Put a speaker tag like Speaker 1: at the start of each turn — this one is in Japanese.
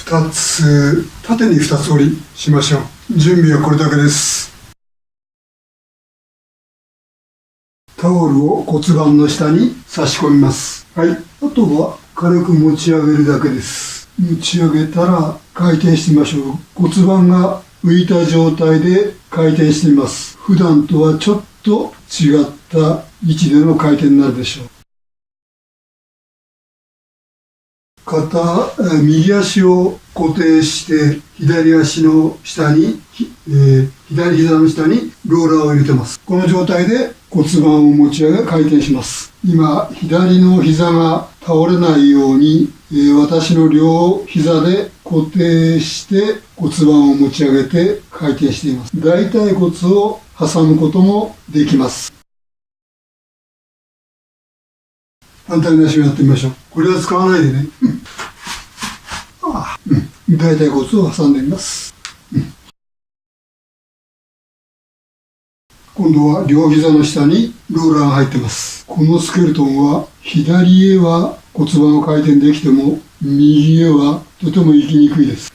Speaker 1: 2つ、縦に2つ折りしましょう。準備はこれだけです。タオルを骨盤の下に差し込みます。はい。あとは軽く持ち上げるだけです。持ち上げたら回転してみましょう。骨盤が浮いた状態で回転してみます。普段とはちょっと違った位置での回転になるでしょう。右足を固定して左足の下に、左膝の下にローラーを入れてます。この状態で骨盤を持ち上げ回転します。今、左の膝が倒れないように、私の両膝で固定して骨盤を持ち上げて回転しています。大腿骨を挟むこともできます。反対の足をやってみましょう。これは使わないでね。大腿骨を挟んでみます。今度は両膝の下にローラーが入ってます。このスケルトンは左へは骨盤を回転できても右へはとても行きにくいです。